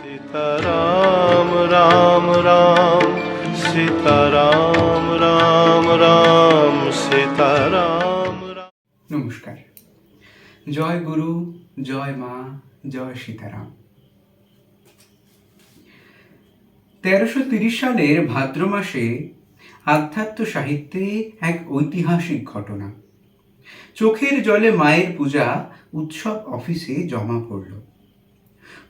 सीताराम राम राम सीताराम राम राम सीताराम राम। নমস্কার। জয় গুরু, জয় মা, জয় সীতারাম। 1330 সালের ভাদ্র মাসে আধ্যাত্ম সাহিত্যে এক ঐতিহাসিক ঘটনা। চোখের জলে মায়ের পূজা উৎসব অফিসে জমা পড়ল।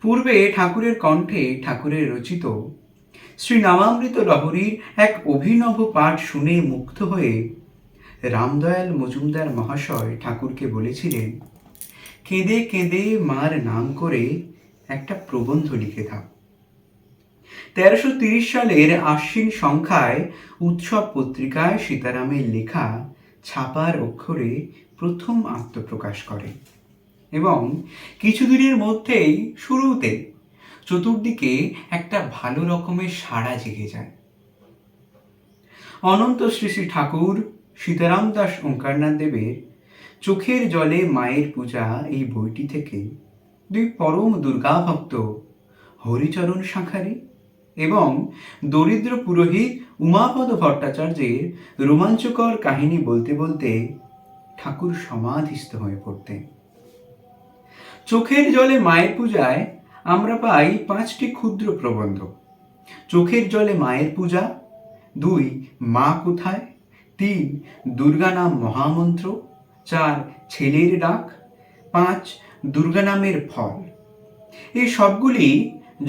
পূর্বে ঠাকুরের কণ্ঠে ঠাকুরের রচিত শ্রী নামামৃত লহরীর এক অভিনব পাঠ শুনে মুগ্ধ হয়ে রামদয়াল মজুমদার মহাশয় ঠাকুরকে বলেছিলেন, কেঁদে কেঁদে মার নাম করে একটা প্রবন্ধ লিখে দাও। 1330 সালের আশ্বিন সংখ্যায় উৎসব পত্রিকায় সীতারামের লেখা ছাপার অক্ষরে প্রথম আত্মপ্রকাশ করে এবং কিছুদিনের মধ্যেই শুরুতে চতুর্দিকে একটা ভালো রকমের সাড়া জেগে যায়। অনন্ত শ্রী শ্রী ঠাকুর সীতারাম দাস ওঙ্কারনাথ দেবের চোখের জলে মায়ের পূজা এই বইটি থেকে দুই পরম দুর্গাভক্ত হরিচরণ শাঁখারি এবং দরিদ্র পুরোহিত উমাপদ ভট্টাচার্যের রোমাঞ্চকর কাহিনী বলতে বলতে ঠাকুর সমাধিস্থ হয়ে পড়তেন। চোখের জলে মায়ের পূজায় আমরা পাই 5টি ক্ষুদ্র প্রবন্ধ। চোখের জলে মায়ের পূজা, 2 মা কোথায়, 3 দুর্গা নাম মহামন্ত্র, 4 ছেলের ডাক, 5 দুর্গা নামের ফল। এই সবগুলি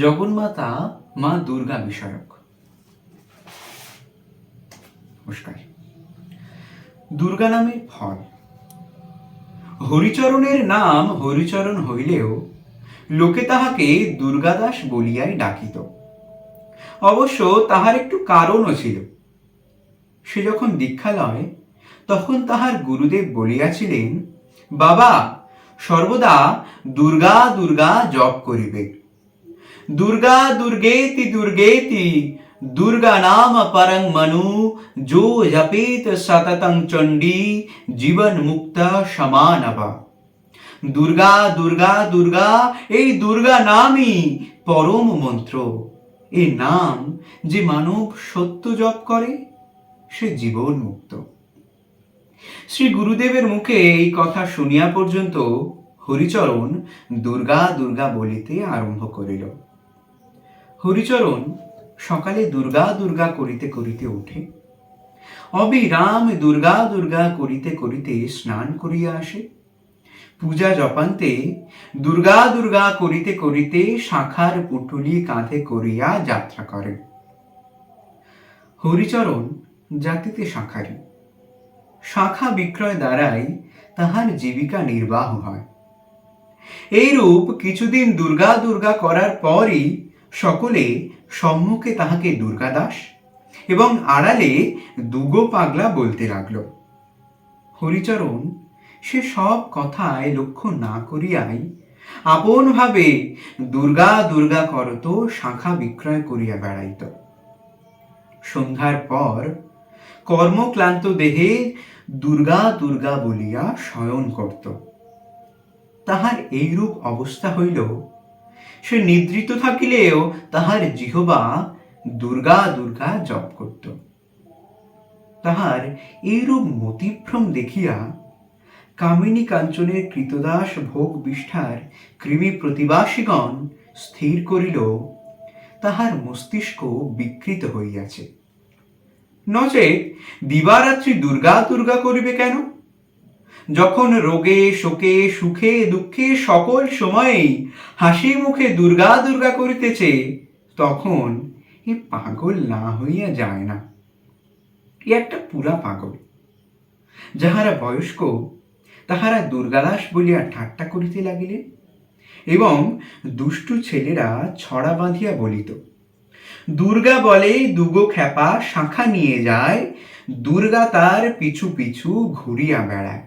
জগন্মাতা মা দুর্গা বিষয়ক। নমস্কার। দুর্গা নামের ফল। হরিচরণের নাম হরিচরণ হইলেও লোকে তাহাকে দুর্গাদাস বলিয়াই ডাকিত। অবশ্য তাহার একটু কারণও ছিল। সে যখন দীক্ষা লয় তখন তাহার গুরুদেব বলিয়াছিলেন, বাবা সর্বদা দুর্গা দুর্গা জপ করিবে। দুর্গা দুর্গেতি দুর্গেতি দুর্গা নাম পরং মনু যো জপেত সততং চণ্ডী জীবন মুক্তা সমানবা। দুর্গা দুর্গা দুর্গা, এই দুর্গা নামই পরম মন্ত্র। এই নাম যে মানব সত্য জপ করে সে জীবন মুক্ত। শ্রী গুরুদেবের মুখে এই কথা শুনিয়া পর্যন্ত হরিচরণ দুর্গা দুর্গা বলিতে আরম্ভ করিল। হরিচরণ সকালে দুর্গা দুর্গা করিতে করিতে ওঠে, অবিরাম দুর্গা দুর্গা করিতে করিতে স্নান করিয়া আসে, পূজা জপান্তে দুর্গা দুর্গা করিতে করিতে শাখার পুটুলি কাঁধে করিয়া যাত্রা করে। হরিচরণ জাতিতে শাঁখারি। শাখা বিক্রয় দ্বারাই তাহার জীবিকা নির্বাহ হয়। এইরূপ কিছুদিন দুর্গা দুর্গা করার পরই সকলে সম্মুখে তাহাকে দুর্গাদাস এবং আড়ালে দুগো পাগলা বলতে লাগল। হরিচরণ সে সব কথায় লক্ষ্য না করিয়াই আপন ভাবে দুর্গা দুর্গা করত শাখা বিক্রয় করিয়া বেড়াইত। সন্ধ্যার পর কর্মক্লান্ত দেহে দুর্গা দুর্গা বলিয়া শয়ন করত। তাহার এইরূপ অবস্থা হইল, সে নিদ্রিত থাকিলেও তাহার জিহ্বা দুর্গা দুর্গা জপ করত। তাহার এইরূপ মতিভ্রম দেখিয়া কামিনী কাঞ্চনের কৃতদাস ভোগ বিষ্ঠার কৃমি প্রতিবাসীগণ স্থির করিল তাহার মস্তিষ্ক বিকৃত হইয়াছে। নচেত দিবারাত্রি দুর্গা দুর্গা করিবে কেন? যখন রোগে শোকে সুখে দুঃখে সকল সময়েই হাসি মুখে দুর্গা দুর্গা করিতেছে, তখন এ পাগল না হইয়া যায় না। এ একটা পুরা পাগল। যাহারা বয়স্ক তাহারা দুর্গাদাস বলিয়া ঠাট্টা করিতে লাগিলেন এবং দুষ্টু ছেলেরা ছড়া বাঁধিয়া বলিত, দুর্গা বলে দুগো খ্যাপা শাঁখা নিয়ে যায়, দুর্গা তার পিছু পিছু ঘুরিয়া বেড়ায়।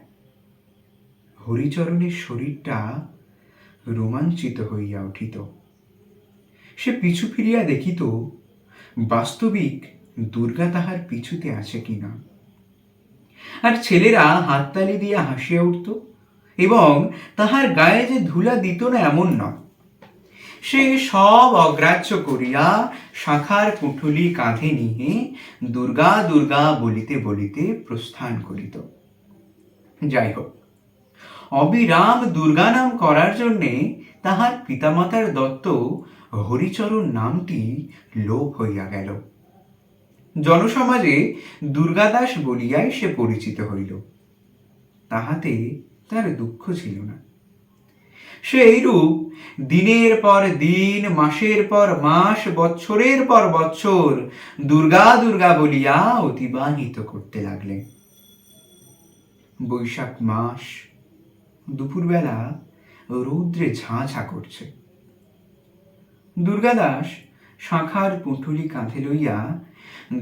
হরিচরণের শরীরটা রোমাঞ্চিত হইয়া উঠিত। সে পিছু ফিরিয়া দেখিত বাস্তবিক দুর্গা তাহার পিছুতে আছে কিনা। আর ছেলেরা হাততালি দিয়া হাসিয়া উঠত এবং তাহার গায়ে যে ধুলা দিত না এমন নয়। সে সব অগ্রাহ্য করিয়া শাখার পুঁটুলি কাঁধে নিয়ে দুর্গা দুর্গা বলিতে বলিতে প্রস্থান করিত। যাই হোক, অবিরাম দুর্গা নাম করার জন্যে তাহার পিতামাতার দত্ত হরিচরণ নামটি লোপ হইয়া গেল। জনসমাজে দুর্গাদাস বলিয়াই সে পরিচিত হইল। তাহাতে তার দুঃখ ছিল না। সে এইরূপ দিনের পর দিন, মাসের পর মাস, বৎসরের পর বৎসর দুর্গা দুর্গা বলিয়া অতিবাহিত করতে লাগলেন। বৈশাখ মাস, দুপুরবেলা রৌদ্রে ঝাঁ করছে। দুর্গাদাস শাখার পুঁটুলি কাঁধে লইয়া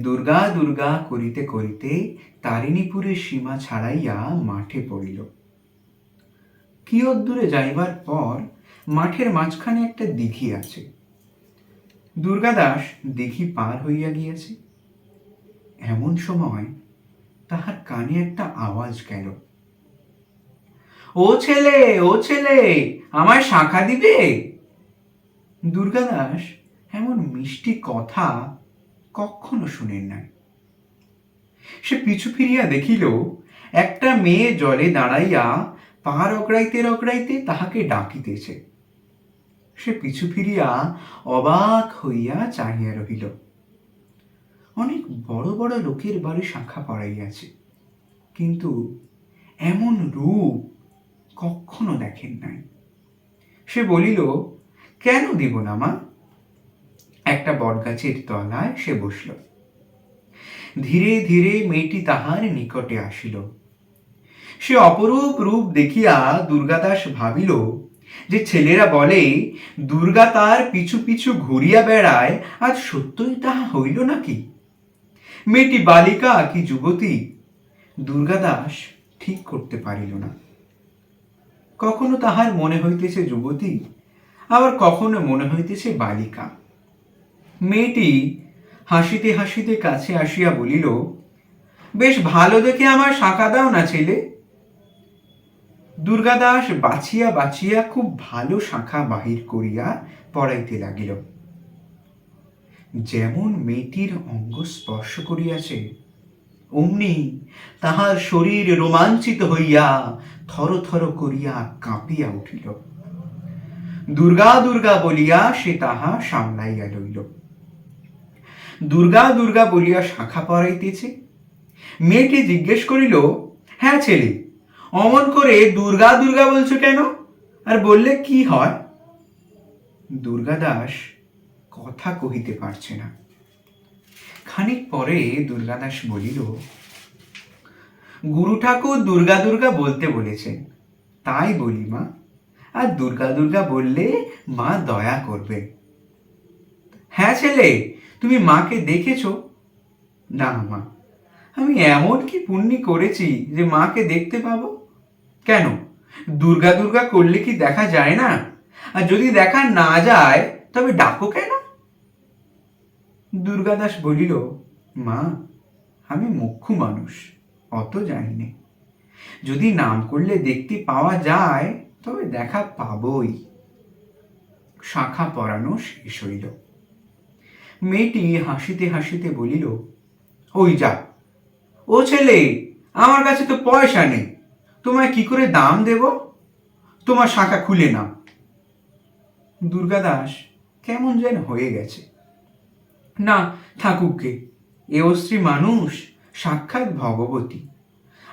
দুর্গা দুর্গা করিতে করিতে তারিণীপুরের সীমা ছাড়াইয়া মাঠে পড়িল। কিয়ৎদূরে যাইবার পর মাঠের মাঝখানে একটা দিঘি আছে। দুর্গাদাস দিঘি পার হইয়া গিয়াছে। এমন সময় তাহার কানে একটা আওয়াজ গেল, ও ছেলে, ও ছেলে, আমায় শাখা দিবে? দুর্গাদাস এমন মিষ্টি কথা কখনো শুনেন নাই। সে পিছু ফিরিয়া দেখিল একটা মেয়ে জলে দাঁড়াইয়া পা রগড়াইতে রগড়াইতে তাহাকে ডাকিতেছে। সে পিছু ফিরিয়া অবাক হইয়া চাহিয়া রহিল। অনেক বড় বড় লোকের বাড়ি শাখা পড়াইয়াছে, কিন্তু এমন রূপ কখনো দেখেন নাই। সে বলিল, কেন দিব না মা? একটা বটগাছের তলায় সে বসল। ধীরে ধীরে মেয়েটি তাহার নিকটে আসিল। সে অপরূপ রূপ দেখিয়া দুর্গাদাস ভাবিল যে ছেলেরা বলে দুর্গা তার পিছু পিছু ঘুরিয়া বেড়ায়, আজ সত্যই তাহা হইল নাকি? মেয়েটি বালিকা কি যুবতী দুর্গাদাস ঠিক করতে পারিল না। কখনো তাহার মনে হইতেছে যুবতী, আবার কখনো মনে হইতেছে বালিকা। মেয়েটি হাসিতে হাসিতে কাছে আসিয়া বলিল, বেশ ভালো দেখে আমার শাখা দাও না ছেলে। দুর্গাদাস বাছিয়া বাছিয়া খুব ভালো শাখা বাহির করিয়া পড়াইতে লাগিল। যেমন মেয়েটির অঙ্গ স্পর্শ করিয়াছে, অমনি তাহার শরীর রোমাঞ্চিত হইয়া থর থর করিয়া কাঁপিয়া উঠিল। দুর্গা দুর্গা বলিয়া সে তাহা সামলাইয়া লইল। দুর্গা দুর্গা বলিয়া শাখা পড়াইতেছে। মেয়েটি জিজ্ঞেস করিল, হ্যাঁ ছেলে, অমন করে দুর্গা দুর্গা বলছো কেন? আর বললে কি হয়? দুর্গাদাস কথা কহিতে পারছে না। খানিক পরে দুর্গাদাস বলিল, গুরু ঠাকুর দুর্গা দুর্গা বলতে বলেছেন, তাই বলি মা। আর দুর্গা দুর্গা বললে মা দয়া করবে। হ্যাঁ ছেলে, তুমি মাকে দেখেছ? না মা, আমি এমন কি পুণ্যি করেছি যে মাকে দেখতে পাবো? কেন, দুর্গা দুর্গা করলে কি দেখা যায় না? আর যদি দেখা না যায় তবে ডাকো কেন? দুর্গাদাস বলিল, মা, আমি মুখ্য মানুষ, অত জানি না। যদি নাম করলে দেখতে পাওয়া যায় তবে দেখা পাবই। শাখা পরানো শেষ হইল। মেয়েটি হাসিতে হাসিতে বলিল, ওই যা, ও ছেলে, আমার কাছে তো পয়সা নেই, তোমায় কি করে দাম দেব? তোমার শাখা খুলে নাও। দুর্গাদাস কেমন যেন হয়ে গেছে। না, ঠাকুরকে, এ অস্ত্রী মানুষ সাক্ষাৎ ভগবতী,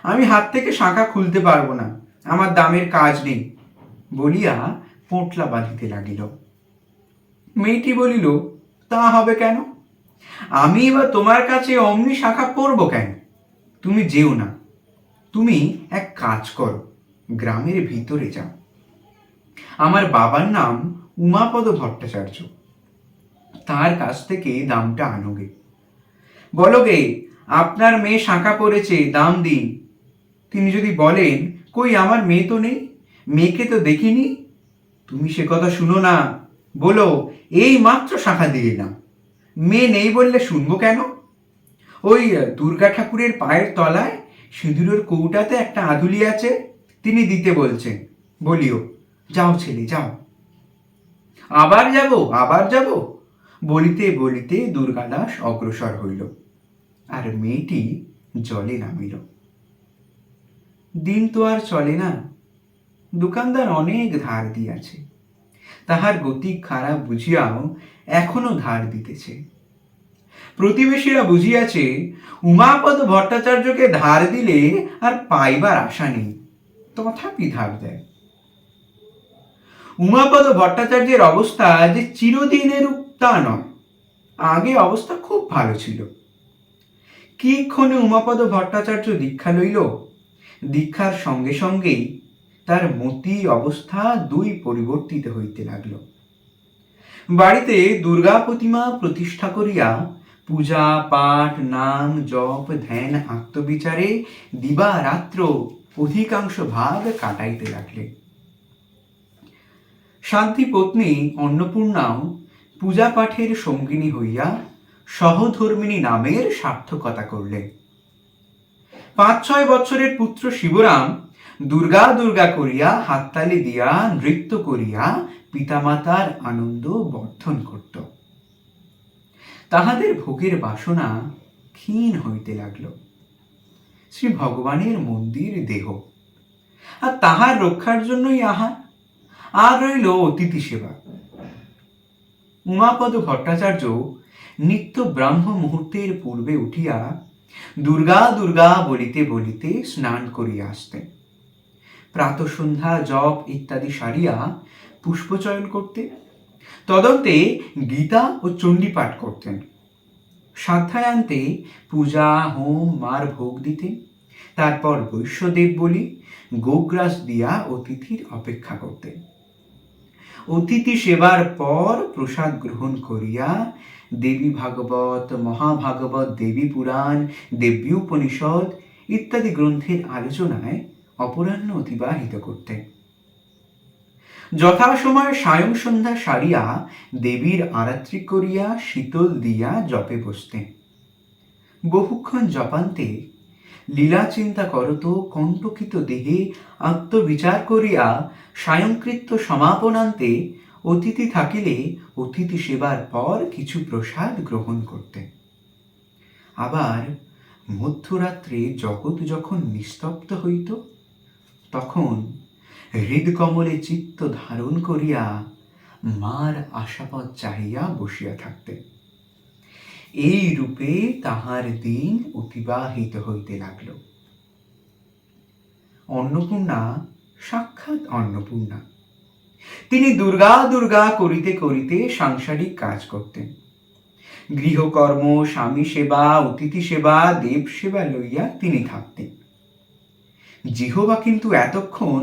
আমি হাত থেকে শাখা খুলতে পারবো না, আমার দামের কাজ নেই বলিয়া পোঁটলা বাঁধিতে লাগিল। মেয়েটি বলিল, তা হবে কেন? আমি বা তোমার কাছে অমনি শাখা পরব কেন? তুমি যেও না, তুমি এক কাজ করো, গ্রামের ভিতরে যাও। আমার বাবার নাম উমাপদ ভট্টাচার্য, তার কাছ থেকে দামটা আনোগে। বলোগে আপনার মেয়ে শাখা পড়েছে, দাম দিন। তিনি যদি বলেন, কই আমার মেয়ে তো নেই, মেয়েকে তো দেখিনি, তুমি সে কথা শুনো না, বলো এই মাত্র শাখা দিয়ে না, মেয়ে নেই বললে শুনবো কেন? ওই দুর্গা ঠাকুরের পায়ের তলায় সিঁদুরের কৌটাতে একটা আধুলি আছে, তিনি দিতে বলছেন, বলিও। যাও ছেলে, যাও। আবার যাব, আবার যাব বলিতে বলিতে দুর্গাদাস অগ্রসর হইল, আর মেয়েটি জলে নামিল। দিন তো আর চলে না। দোকানদার অনেক ধার দিয়াছে, তাহার গতি খারাপ বুঝিয়াও এখনো ধার দিতেছে। প্রতিবেশীরা বুঝিয়াছে উমাপদ ভট্টাচার্যকে ধার দিলে আর পাইবার আশা নেই, তথাপি ধার দেয়। উমাপদ ভট্টাচার্যের অবস্থা যে চিরদিনের তা নয়, আগে অবস্থা খুব ভালো ছিল। কি ক্ষণে উমাপদ ভট্টাচার্য দীক্ষা লইল, দীক্ষার সঙ্গে সঙ্গেই তার মতি অবস্থা দুই পরিবর্তিত হইতে লাগল। বাড়িতে দুর্গা প্রতিমা প্রতিষ্ঠা করিয়া পূজা পাঠ নাম জপ ধ্যান আত্মবিচারে দিবা রাত্র অধিকাংশ ভাগ কাটাইতে লাগলে। শান্তি পত্নী অন্নপূর্ণাও পূজা পাঠের সঙ্গিনী হইয়া সহধর্মিণী নামের সার্থকতা করলে। 5-6 বছরের পুত্র শিবরাম দুর্গা দুর্গা করিয়া হাততালি দিয়া নৃত্য করিয়া পিতামাতার আনন্দ বর্ধন করত। তাহাদের ভোগের বাসনা ক্ষীণ হইতে লাগল। শ্রী ভগবানের মন্দির দেহ, আর তাহার রক্ষার জন্যই আহার, আর রইল অতিথি সেবা। উমাপদ ভট্টাচার্য নিত্য ব্রাহ্ম মুহূর্তের পূর্বে উঠিয়া দুর্গা দুর্গা বলিতে বলিতে স্নান করিয়া আসতেন। প্রাতঃসন্ধ্যা জপ ইত্যাদি সারিয়া পুষ্পচয়ন করতে, তদন্তে গীতা ও চণ্ডী পাঠ করতেন। সাধ্যায়ান্তে পূজা হোম মার ভোগ দিতেন। তারপর বৈশ্যদেব বলি গোগ্রাস দিয়া অতিথির অপেক্ষা করতেন। অতিথি সেবার পর প্রসাদ গ্রহণ করিয়া দেবী ভাগবত মহাভাগবত দেবী পুরাণ দেবী উপনিষদ ইত্যাদি গ্রন্থের আলোচনায় অপরাহ্ন অতিবাহিত করতেন। যথাসময়ে সায়ং সন্ধ্যা সারিয়া দেবীর আরাত্রি করিয়া শীতল দিয়া জপে বসতেন। বহুক্ষণ জপান্তে লীলা চিন্তা করত কণ্টকিত দেহে আত্মবিচার করিয়া সায়ংকৃত্য সমাপনান্তে অতিথি থাকিলে অতিথি সেবার পর কিছু প্রসাদ গ্রহণ করতেন। আবার মধ্যরাত্রে জগৎ যখন নিস্তব্ধ হইত, তখন হৃদকমলে চিত্ত ধারণ করিয়া মার আশাপথ চাহিয়া বসিয়া থাকতেন। এই রূপে তাহার দিন অতিবাহিত হইতে লাগল। অন্নপূর্ণা সাক্ষাৎ অন্নপূর্ণা। তিনি দুর্গা দুর্গা করিতে করিতে সাংসারিক কাজ করতেন। গৃহকর্ম স্বামী সেবা অতিথি সেবা দেব সেবা লইয়া তিনি থাকতেন। জিহ্বা কিন্তু এতক্ষণ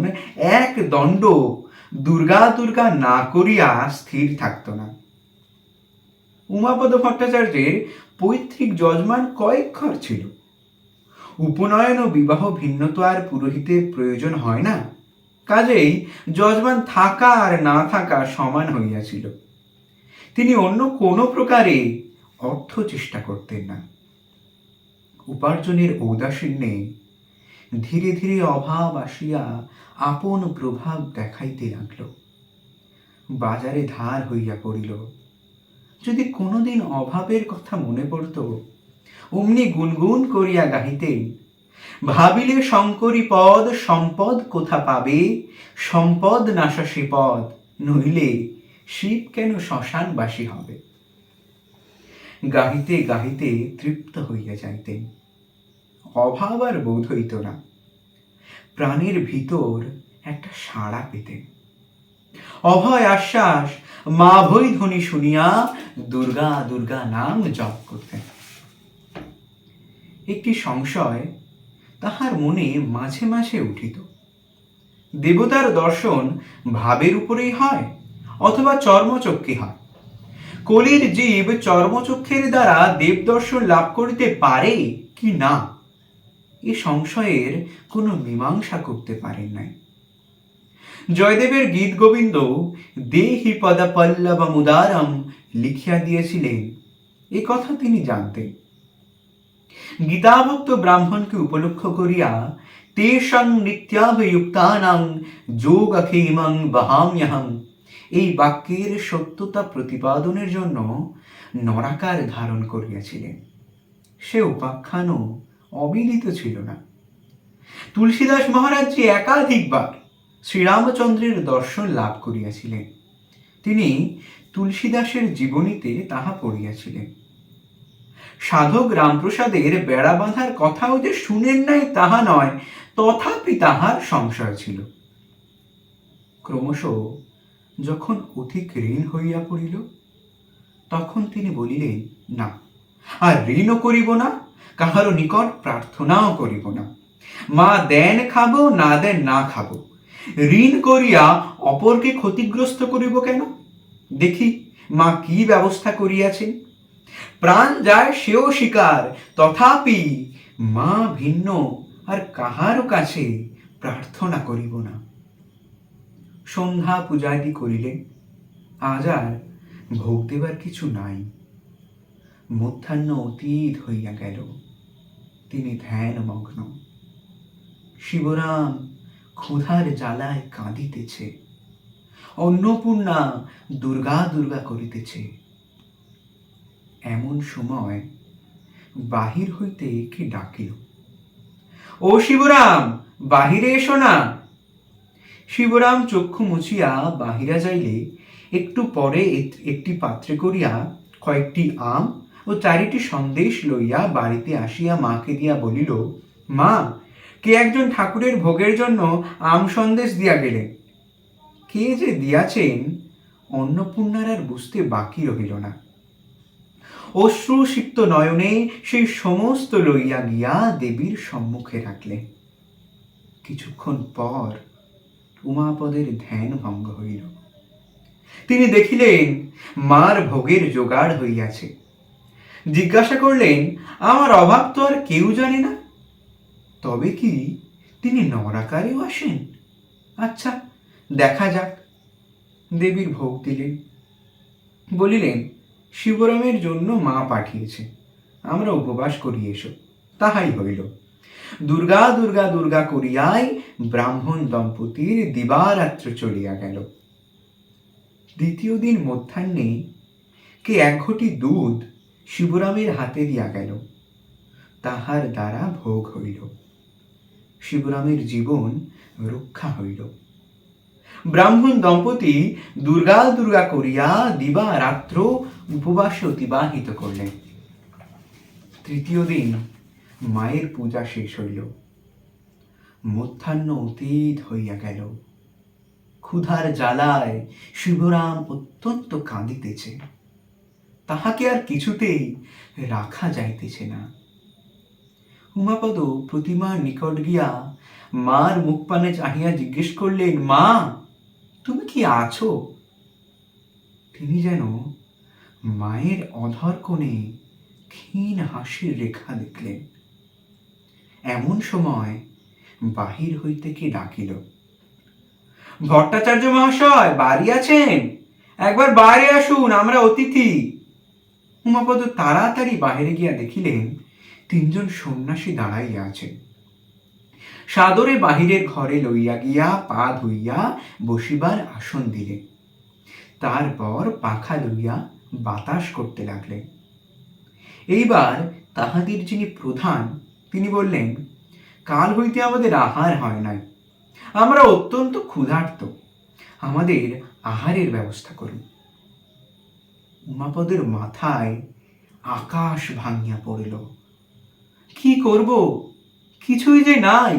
এক দণ্ড দুর্গা দুর্গা না করিয়া স্থির থাকত না। উমাপদ ভট্টাচার্যের পৈতৃক যজমান কয়েক ঘর ছিল। উপনয়ন ও বিবাহ ভিন্ন তো আর পুরোহিতের প্রয়োজন হয় না, কাজেই যজমান থাকা আর না থাকা সমান হইয়াছিল। তিনি অন্য কোনো প্রকারে অর্থ চেষ্টা করতেন না। উপার্জনের ঔদাসীন্যে ধীরে ধীরে অভাব আসিয়া আপন প্রভাব দেখাইতে লাগল। বাজারে ধার হইয়া পড়িল। যদি কোনোদিন অভাবের কথা মনে পড়ত, অমনি গুনগুন করিয়া গাহিতেন, ভাবিলে শঙ্করী পদ সম্পদ কোথা পাবে, সম্পদ নাশা সে পদ, নইলে শিব কেন শ্মশানবাসী হবে। গাহিতে গাহিতে তৃপ্ত হইয়া যাইতেন। অভাব আর বোধ হইত না। প্রাণের ভিতর একটা সাড়া পেতেন। অভয় আশ্বাস মা ভৈ ধ্বনি শুনিয়া দুর্গা দুর্গা নাম জপ করতেন। একটি সংশয় তাহার মনে মাঝে মাঝে উঠিত। দেবতার দর্শন ভাবের উপরেই হয় অথবা চর্মচক্ষে হয়। কলির জীব চর্মচক্ষের দ্বারা দেবদর্শন লাভ করিতে পারে কি না, এ সংশয়ের কোনো মীমাংসা করতে পারেন নাই। জয়দেবের গীত গোবিন্দ দেহি পদা পল্লবমুদারম লিখিয়া দিয়েছিলেন, এ কথা তিনি জানতেন। গীতাভক্ত ব্রাহ্মণকে উপলক্ষ করিয়া তেষাং নিত্যাভিযুক্তানাং যোগক্ষেমং বহাম্যহং এই বাক্যের সত্যতা প্রতিপাদনের জন্য নরাকার ধারণ করিয়াছিলেন। সে উপাখ্যানও অবিদিত ছিল না। তুলসীদাস মহারাজ যে একাধিকবার শ্রীরামচন্দ্রের দর্শন লাভ করিয়াছিলেন, তিনি তুলসীদাসের জীবনীতে তাহা পড়িয়াছিলেন। সাধক রামপ্রসাদের বেড়া বাঁধার কথাও যে শুনেন নাই তাহা নয়, তথাপি তাহার সংশয় ছিল। ক্রমশ যখন অধিক ঋণ হইয়া পড়িল, তখন তিনি বলিলেন, না, আর ঋণও করিব না, কাহারও নিকট প্রার্থনাও করিব না। মা দেন খাবো, না দেন না খাবো, ঋণ করিয়া অপরকে ক্ষতিগ্রস্ত করিব কেন? দেখি মা কি ব্যবস্থা করিয়াছেন। প্রাণ যায় সেও স্বীকার, তথাপি মা ভিন্ন আর কাহারও কাছে প্রার্থনা করিব না। সন্ধ্যা পূজাদি করিলেন, আজ আর ভোগ দেবার কিছু নাই। মধ্যাহ্ন অতীত হইয়া গেল, তিনি ধ্যানমগ্ন। শিবরাম ক্ষুধার জ্বালায় কাঁদিতেছে, অন্নপূর্ণা দুর্গা দুর্গা করিতেছে। এমন সময় বাহির হইতে কে ডাকিল, ও শিবরাম, বাহিরে এসো না। শিবরাম চক্ষু মুছিয়া বাহিরা যাইলে একটু পরে একটি পাত্রে করিয়া কয়েকটি আম ও 4টি সন্দেশ লইয়া বাড়িতে আসিয়া মাকে দিয়া বলিল, মা, কে একজন ঠাকুরের ভোগের জন্য আম সন্দেশ দিয়া গেলেন। কে যে দিয়াছেন অন্নপূর্ণার আর বুঝতে বাকি রহিল না। অশ্রুসিক্ত নয়নে সেই সমস্ত লইয়া গিয়া দেবীর সম্মুখে রাখলেন। কিছুক্ষণ পর উমাপদের ধ্যান ভঙ্গ হইল। তিনি দেখিলেন মার ভোগের জোগাড় হইয়াছে। জিজ্ঞাসা করলেন, আমার অভাব তো আর কেউ জানে না, তবে কি তিনি নরাকারেও আসেন? আচ্ছা, দেখা যাক। দেবীর ভোগ দিলেন, বলিলেন, শিবরামের জন্য মা পাঠিয়েছে, আমরা উপবাস করি এসো। তাহাই হইল। দুর্গা দুর্গা দুর্গা করিয়াই ব্রাহ্মণ দম্পতির দিবারাত্র চলিয়া গেল। দ্বিতীয় দিন মধ্যাহ্নে কে 1 ঘটি দুধ শিবরামের হাতে দিয়া গেল, তাহার দ্বারা ভোগ হইল। শিবরামের জীবন রক্ষা হইল। ব্রাহ্মণ দম্পতি দুর্গা দুর্গা করিয়া দিবারাত্র উপবাসে অতিবাহিত করলেন। তৃতীয় দিন মায়ের পূজা শেষ হইল। মধ্যাহ্ন অতীত হইয়া গেল। ক্ষুধার জ্বালায় শিবরাম অত্যন্ত কাঁদিতেছে, তাহাকে আর কিছুতেই রাখা যাইতেছে না। উমাপদ প্রতিমার নিকট গিয়া মার মুখ পানে চাহিয়া জিজ্ঞেস করলেন, মা, তুমি কি আছো? তিনি যেন মায়ের অধর কোণে ক্ষীণ হাসির রেখা দেখলেন। এমন সময় বাহির হইতে কে ডাকিল, ভট্টাচার্য মহাশয় বাড়ি আছেন? একবার বাইরে আসুন, আমরা অতিথি। উমাপদ তাড়াতাড়ি বাহিরে গিয়া দেখিলেন 3 জন সন্ন্যাসী দাঁড়াইয়া আছেন। সাদরে বাহিরের ঘরে লইয়া গিয়া পা ধুইয়া বসিবার আসন দিলেন। তারপর পাখা লইয়া বাতাস করতে লাগলেন। এইবার তাহাদের যিনি প্রধান, তিনি বললেন, কাল হইতে আমাদের আহার হয় নাই, আমরা অত্যন্ত ক্ষুধার্ত, আমাদের আহারের ব্যবস্থা করুন। উমাপদের মাথায় আকাশ ভাঙিয়া পড়িল। কি করব, কিছুই যে নাই,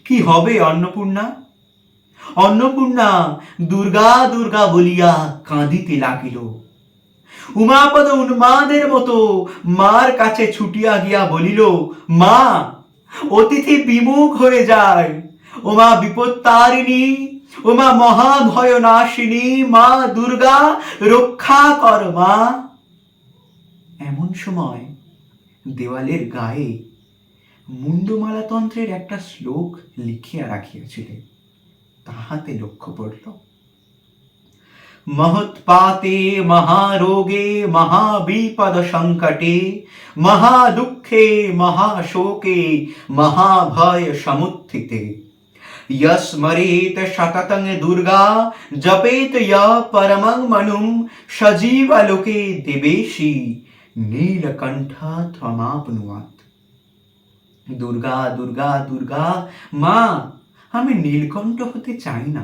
কি হবে অন্নপূর্ণা? অন্নপূর্ণা দুর্গা দুর্গা বলিয়া কাঁদিতে লাগিল। উমাপদ উন্মাদের মতো মার কাছে ছুটিয়া গিয়া বলিল, মা, অতিথি বিমুখ হয়ে যায়, ও মা বিপত্তারিণী, ও মা মহাভয় নাশিনী, মা দুর্গা রক্ষা কর মা। এমন সময় দেওয়ালের গায়ে মুন্ডমালা তন্ত্রের একটা শ্লোক লিখিয়া রাখিয়াছিলেন, তাহাতে লক্ষ্য পড়ল, মহৎপাতে মহারোগে মহাবিপদ সংকটে মহাদুঃখে মহাশোকে মহাভয় সমুত্থিতে यस्मरेत शततं दुर्गा जपेत य परमं मनुं सजीवलोके देवेशी নীলকণ্ঠ ত্বমাপ্নুয়াৎ। দুর্গা দুর্গা দুর্গা মা, আমি নীলকণ্ঠ হতে চাই না,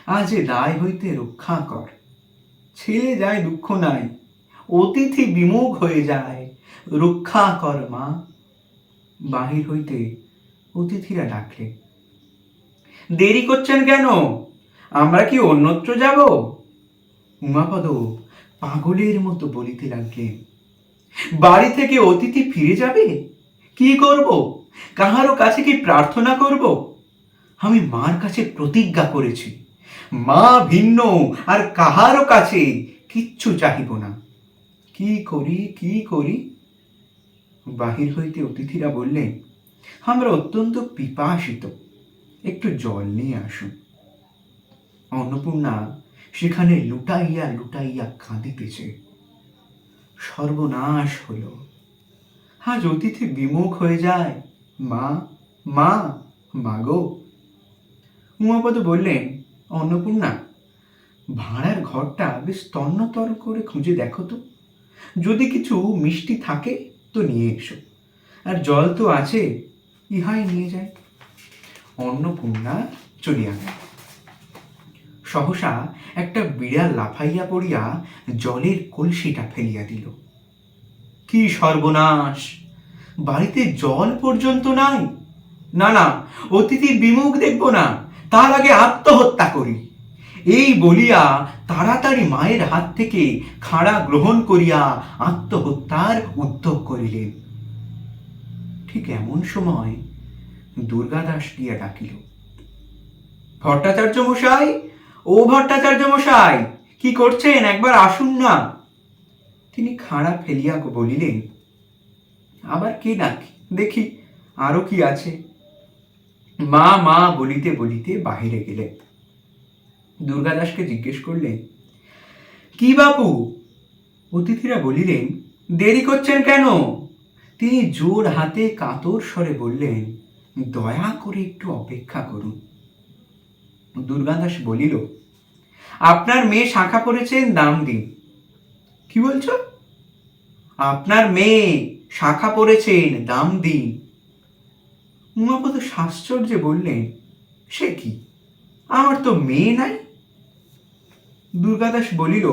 আজ দায় হইতে রক্ষা কর। ছেলে যায় দুঃখ নাই, অতিথি বিমুখ হয়ে যায়, রক্ষা কর মা। বাহির হইতে অতিথিরা ডাকলে, দেরি করছেন কেন? আমরা কি অন্যত্র যাব? উমাপদ পাগলের মতো বলিতে লাগলেন, বাড়ি থেকে অতিথি ফিরে যাবে? কি করব? কাহারও কাছে কি প্রার্থনা করব? আমি মার কাছে প্রতিজ্ঞা করেছি, মা ভিন্ন আর কাহারও কাছে কিচ্ছু চাহিব না। কি করি কি করি? বাহির হইতে অতিথিরা বললেন, আমরা অত্যন্ত পিপাসিত, একটু জল নিয়ে আসুন। অন্নপূর্ণা সেখানে লুটাইয়া লুটাইয়া কাঁদিতেছে। সর্বনাশ হল, আজ অতিথি বিমুখ হয়ে যায়। মা মা মাগো। উমাপদ বললেন, অন্নপূর্ণা, ভাড়ার ঘরটা বেশ তন্নতর করে খুঁজে দেখো তো, যদি কিছু মিষ্টি থাকে তো নিয়ে এসো, আর জল তো আছে, ইহাই নিয়ে যায়। অন্নপূর্ণা চলিয়া গেল। সহসা একটা বিড়াল লাফাইয়া পড়িয়া জলের কলসিটা ফেলিয়া দিল। কি সর্বনাশ! বাড়িতে জল পর্যন্ত নাই। না না, অতিথির বিমুখ দেখব না, তার আগে আত্মহত্যা করি। এই বলিয়া তাড়াতাড়ি মায়ের হাত থেকে খাড়া গ্রহণ করিয়া আত্মহত্যার উদ্যোগ করিলেন। ঠিক এমন সময় দুর্গাদাস গিয়া ডাকিল, ভট্টাচার্য মশাই, ও ভট্টাচার্য মশাই, কি করছেন? একবার আসুন না। তিনি খাড়া ফেলিয়া বলিলেন, আবার কে ডাকি, দেখি আরো কি আছে। মা মা বলিতে বলিতে বাহিরে গেলেন। দুর্গাদাসকে জিজ্ঞেস করলেন, কি বাপু? অতিথিরা বলিলেন, দেরি করছেন কেন? তিনি জোর হাতে কাতর স্বরে বললেন, দয়া করে একটু অপেক্ষা করুন। দুর্গাদাস বলিল, আপনার মেয়ে শাখা পড়েছেন, দাম দিন। কি বলছ? আপনার মেয়ে শাখা পড়েছেন, দাম দিন। উমাপদ আশ্চর্যে বললেন, সে কি, আমার তো মেয়ে নাই। দুর্গাদাস বলিল,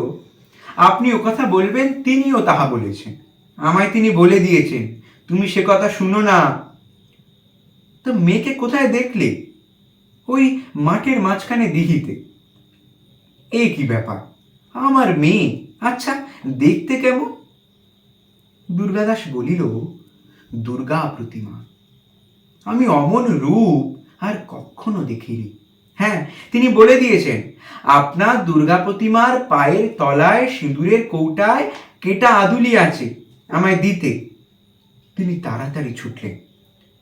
আপনি ও কথা বলবেন, তিনিও তাহা বলেছেন, আমায় তিনি বলে দিয়েছেন, তুমি সে কথা শুনো না। তো মেয়েকে কোথায় দেখলে? ওই মাঠের মাঝখানে দিঘিতে। এ কি ব্যাপার? আমার মেয়ে, আচ্ছা দেখতে কেমন? দুর্গাদাস বলিল, দুর্গা প্রতিমা। আমি অমন রূপ আর কখনো দেখিনি। হ্যাঁ, তিনি বলে দিয়েছেন, আপনার দুর্গা প্রতিমার পায়ের তলায় সিঁদুরের কৌটায় কেটা আদুলি আছে, আমায় দিতে। তিনি তাড়াতাড়ি ছুটলেন,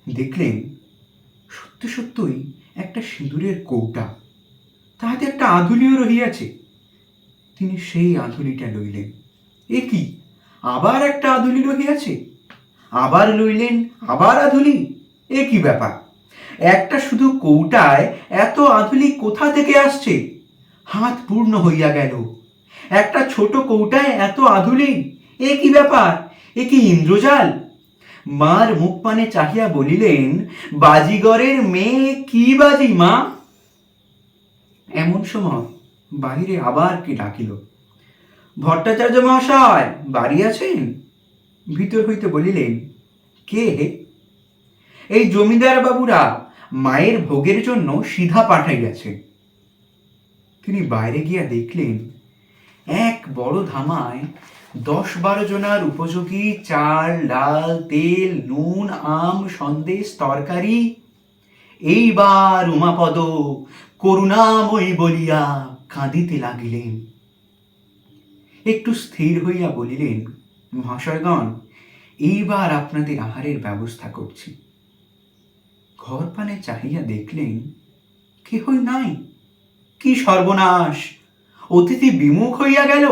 দেখলেন সত্য সত্যই একটা সিঁদুরের কৌটা, তাহাতে একটা আধুলিও রহিয়াছে। তিনি সেই আধুলিটা লইলেন। এ কি, আবার একটা আধুলি রহিয়াছে? আবার লইলেন, আবার আধুলি। এ কি ব্যাপার? একটা শুধু কৌটায় এত আধুলি কোথা থেকে আসছে? হাত পূর্ণ হইয়া গেল। একটা ছোট কৌটায় এত আধুলি, এ কি ব্যাপার? এ কি ইন্দ্রজাল? মার মুখ পানে চাহিয়া বলিলেন, বাজিগরের মেয়ে, কি বাজি মা? এমন সময় বাহিরে আবার কে ডাকিল, ভট্টাচার্য মহাশয়, বাড়ি আছেন? ভিতর হইতে বলিলেন, কে হে? এই জমিদার বাবুরা মায়ের ভোগের জন্য সিধা পাঠাইয়াছে। তিনি বাইরে গিয়া দেখলেন, এক বড় ধামায় 10-12 জনার উপযোগী চাল, ডাল, তেল, নুন, আম, সন্দেশ, তরকারি। এইবার উমাপদ করুণাময়ী বলিয়া কাঁদিতে লাগিলেন। একটু স্থির হইয়া বলিলেন, মহাশয়গণ, এইবার আপনাদের আহারের ব্যবস্থা করছি। ঘর পানে চাহিয়া দেখলেন, কেহই নাই। কি সর্বনাশ! অতিথি বিমুখ হইয়া গেল।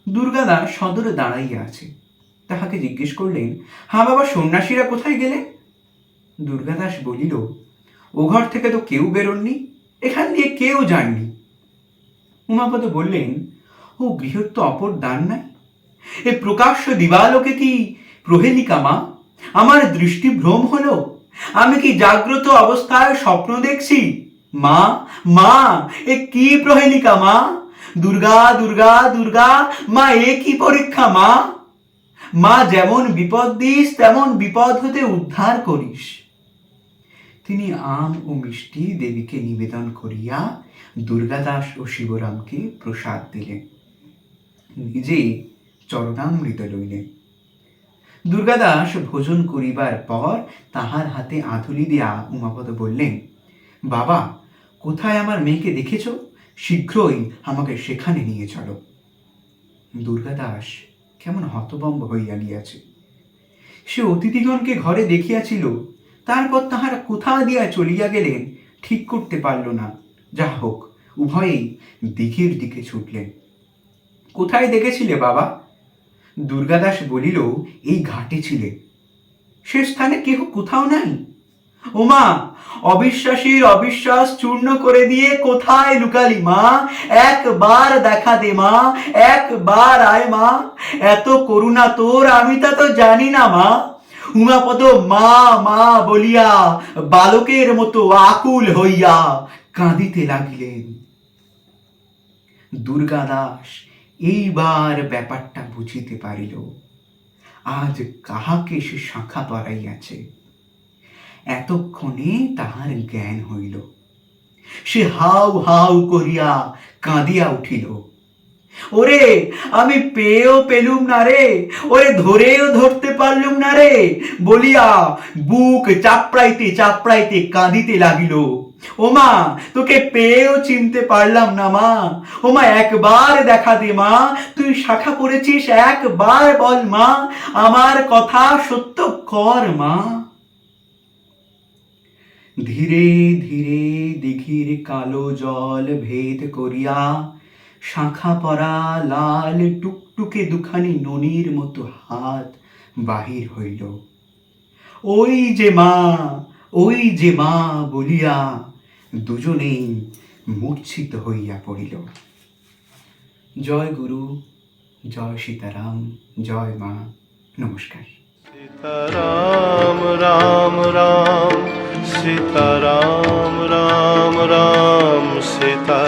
দুর্গাদাস সদরে দাঁড়াইয়া আছে। তাহাকে জিজ্ঞেস করলেন, হ্যাঁ বাবা, সন্ন্যাসীরা কোথায় গেলেন? দুর্গাদাস বলিল, ও ঘর থেকে তো কেউ বেরোননি, এখান দিয়ে কেউ যাননি। উমাপদ বললেন, ও গৃহত্ব তো অপর দ্বার নাই, এ প্রকাশ্য দিবালোকে কি প্রহেলিকা মা? আমার দৃষ্টি ভ্রম হলো, আমি কি জাগ্রত অবস্থায় স্বপ্ন দেখছি? মা, মা, এ কি প্রহেলিকা মা? দুর্গা দুর্গা দুর্গা মা, এ কি পরীক্ষা মা? মা, যেমন বিপদ দিস তেমন বিপদ হতে উদ্ধার করিস। তিনি আম ও মিষ্টি দেবীকে নিবেদন করিয়া দুর্গাদাস ও শিবরামকে প্রসাদ দিলেন, নিজে চরণামৃত লইলেন। দুর্গাদাস ভোজন করিবার পর তাহার হাতে আঁধুলি দিয়া উমাপদ বললেন, বাবা, কোথায় আমার মেয়েকে দেখেছ? শীঘ্রই আমাকে সেখানে নিয়ে চলো। দুর্গাদাস কেমন হতভম্ব হইয়া গিয়াছে। সে অতিথিগণকে ঘরে দেখিয়াছিল, তারপর তাহারা কোথা দিয়া চলিয়া গেলেন ঠিক করতে পারল না। যা হোক, উভয়েই দিঘির দিকে ছুটলেন। কোথায় দেখেছিলে বাবা? দুর্গাদাস বলিল, এই ঘাটে ছিলে। সে স্থানে কেহ কোথাও নাই? ওমা, অবিশ্বাসীর অবিশ্বাস চূর্ণ করে দিয়ে কোথায় লুকালি মা? একবার দেখা দে মা, একবার আয় মা। এত করুণা তোর, আমি তা তো জানি না মা। উমাপদ মা মা বলিয়া বালকের মতো আকুল হইয়া কাঁদিতে লাগিলেন। দুর্গাদাস এইবার ব্যাপারটা বুঝিতে পারিল, আজ কাহাকে সে শাখা পরাইয়াছে। এতক্ষণে তাহার জ্ঞান হইল। সে হাউ হাউ করিয়া কাঁদিয়া উঠিল, ওরে আমি পেয়েও পেলুম না রে, ওরে ধরেও ধরতে পারলুম না রে বলিয়া বুক চাপড়াইতে চাপড়াইতে কাঁদিতে লাগিল। ওমা, তোকে পেয়েও চিনতে পারলাম না মা। ওমা, একবার দেখা দে মা, তুই শাখা পড়েছিস, একবার বল মা, আমার কথা সত্য কর মা। ধীরে ধীরে দিঘির কালো জল ভেদ করিয়া শাখা পরা লাল টুকটুকে দুখানি ননির মতো হাত বাহির হইল। ওই যে মা, ওই যে মা বলিয়া দুজনেই মূর্ছিত হইয়া পড়িল। জয় গুরু, জয় সীতারাম, জয় মা। নমস্কার। सीताराम राम राम, सीताराम राम राम, सीता